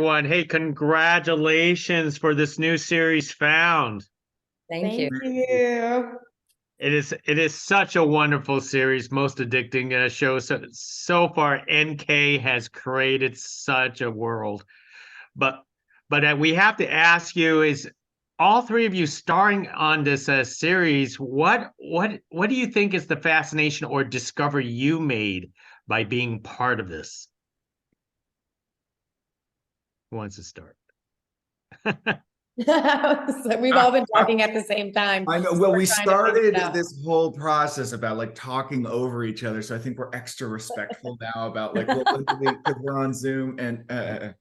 everyone. Hey, congratulations for this new series, Found. Thank you. It is such a wonderful series, most addicting show. So far, NK has created such a world. But we have to ask you: is all three of you starring on this series? What do you think is the fascination or discovery you made by being part of this? Who wants to start? So we've all been talking at the same time. I know. So Well, we're we trying to figure it started out. this whole process about like talking over each other. So I think we're extra respectful now about like what because we're on Zoom and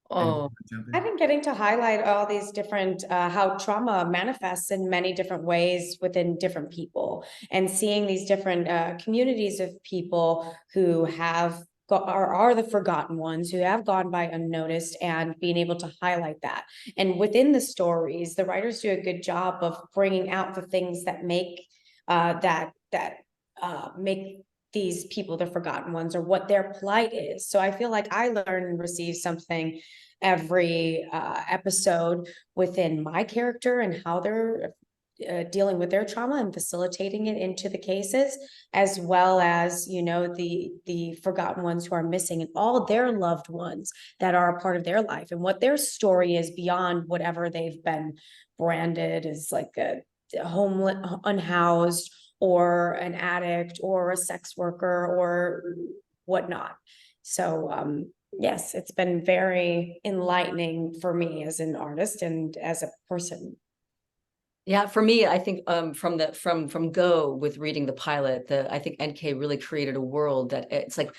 Oh, I've been getting to highlight all these different how trauma manifests in many different ways within different people, and seeing these different communities of people who have are the forgotten ones, who have gone by unnoticed, and being able to highlight that. And within the stories, the writers do a good job of bringing out the things that make make these people the forgotten ones, or what their plight is. So I feel like I learn and receive something every episode within my character and how they're dealing with their trauma and facilitating it into the cases, as well as, you know, the forgotten ones who are missing, and all their loved ones that are a part of their life, and what their story is beyond whatever they've been branded as, like a homeless, unhoused, or an addict, or a sex worker, or whatnot. So yes, it's been very enlightening for me as an artist and as a person. yeah. For me, I think from go with reading the pilot, I think NK really created a world that it's like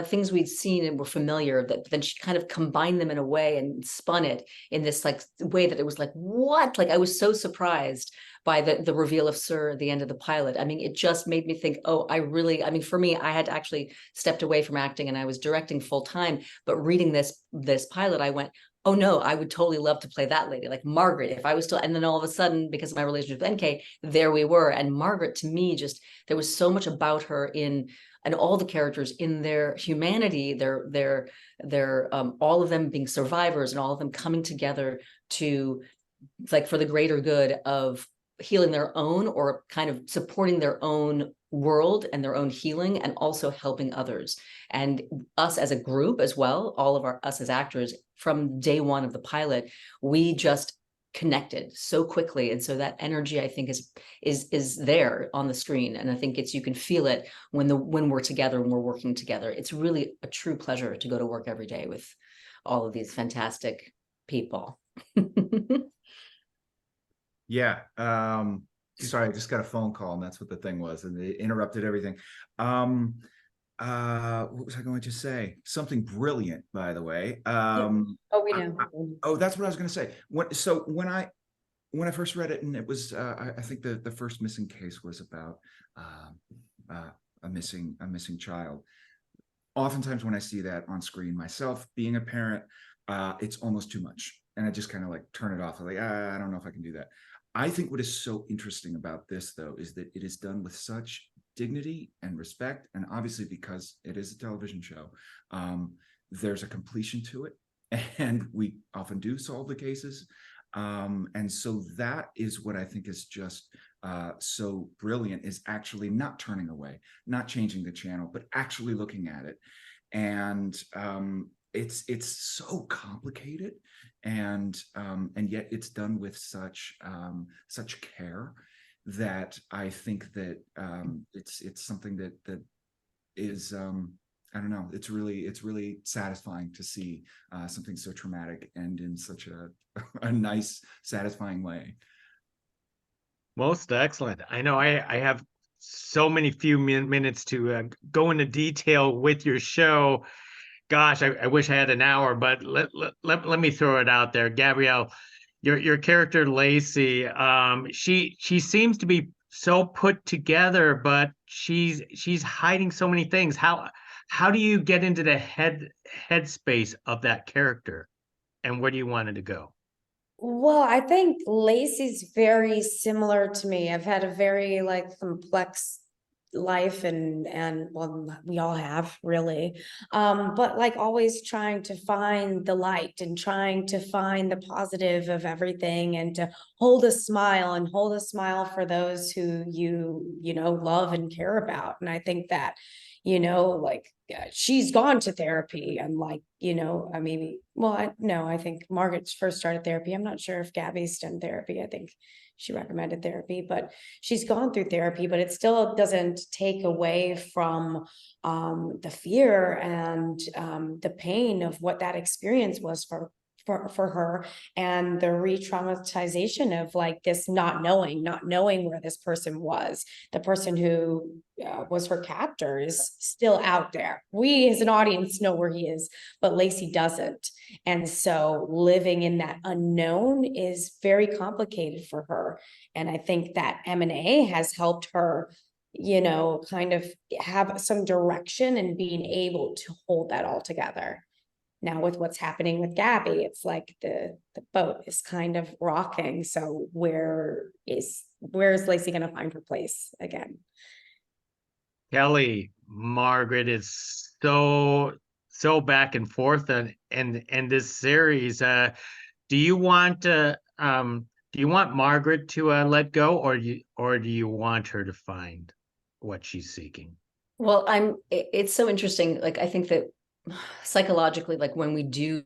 things we'd seen and were familiar, that then she kind of combined them in a way and spun it in this like way that it was like, what? Like I was so surprised by the reveal of Sir at the end of the pilot. I mean, it just made me think, oh, I mean, for me, I had actually stepped away from acting and I was directing full time, but reading this pilot, I went, oh no, I would totally love to play that lady, like Margaret, if I was still, and then all of a sudden, because of my relationship with NK, there we were. And Margaret, to me, just, there was so much about her and all the characters in their humanity, their all of them being survivors and all of them coming together to, like, for the greater good of healing their own, or kind of supporting their own world and their own healing, and also helping others, and us as a group as well. All of us as actors, from day one of the pilot, we just connected so quickly, and so that energy, I think, is there on the screen, and I think you can feel it when we're together and we're working together. It's really a true pleasure to go to work every day with all of these fantastic people. yeah. Sorry, I just got a phone call and that's what the thing was, and they interrupted everything. What was I going to say? Something brilliant, by the way. Oh, we know. Oh, that's what I was going to say. When I first read it, and it was I think the first missing case was about a missing child. Oftentimes when I see that on screen myself, being a parent, it's almost too much, and I just kind of like turn it off. I'm like, I don't know if I can do that. I think what is so interesting about this, though, is that it is done with such dignity and respect, and obviously because it is a television show, there's a completion to it, and we often do solve the cases, and so that is what I think is just so brilliant, is actually not turning away, not changing the channel, but actually looking at it. And it's so complicated, and yet it's done with such care, that I think that it's something that is I don't know, it's really satisfying to see something so traumatic end in such a nice, satisfying way. Most excellent. I know I have so many few minutes to go into detail with your show. Gosh, I wish I had an hour, but let me throw it out there. Gabrielle, your character Lacey, she seems to be so put together, but she's hiding so many things. How do you get into the headspace of that character, and where do you want it to go? Well, I think Lacey's very similar to me. I've had a very like complex life and well, we all have really, but like always trying to find the light and trying to find the positive of everything, and to hold a smile for those who you know love and care about. And I think that, you know, like, she's gone to therapy, and like, you know, I mean, well, no, I think Margaret's first started therapy. I'm not sure if Gabby's done therapy. I think she recommended therapy, but she's gone through therapy, but it still doesn't take away from the fear and the pain of what that experience was for her, and the re-traumatization of like this not knowing where this person was. The person who was her captor is still out there. We as an audience know where he is, but Lacey doesn't. And so living in that unknown is very complicated for her. And I think that M&A has helped her, you know, kind of have some direction and being able to hold that all together. Now with what's happening with Gabi, it's like the boat is kind of rocking. So where is Lacey going to find her place again? Kelli, Margaret is so back and forth, and this series. Do you want Margaret to let go, or do you want her to find what she's seeking? Well, it's so interesting. Like, I think that psychologically, like when we do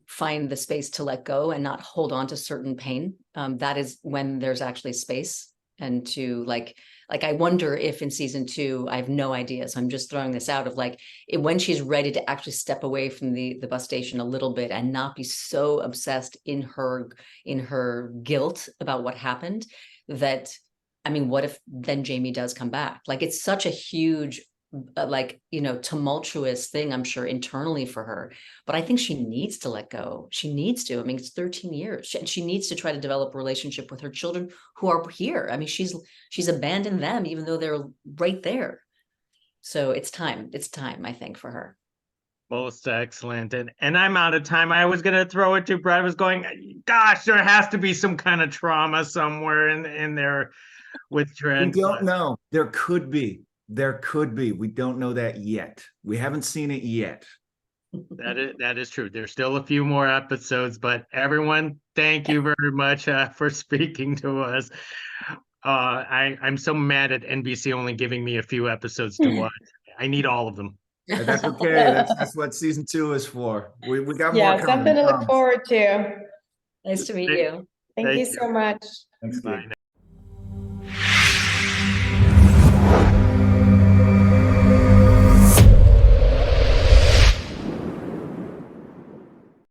find the space to let go and not hold on to certain pain, that is when there's actually space. And to like I wonder if in season 2, I have no idea, so I'm just throwing this out of like when she's ready to actually step away from the bus station a little bit and not be so obsessed in her guilt about what happened, that, I mean, what if then Jamie does come back? Like, it's such a huge like, you know, tumultuous thing, I'm sure, internally for her. But I think she needs to let go. She needs to. I mean, it's 13 years, and she needs to try to develop a relationship with her children who are here. I mean, she's abandoned them even though they're right there. So it's time, I think, for her. Most excellent. And I'm out of time. I was gonna throw it to Brad. I was going, gosh, there has to be some kind of trauma somewhere in there with Trent. We don't know. There could be. We don't know that yet. We haven't seen it yet. That is true. There's still a few more episodes, but everyone, thank you very much for speaking to us. I'm so mad at NBC only giving me a few episodes to watch. I need all of them. That's okay. That's what season 2 is for. We got more coming. Something to look forward to. Nice to meet you. Thank you so much. Thanks, Bye Gabe. now.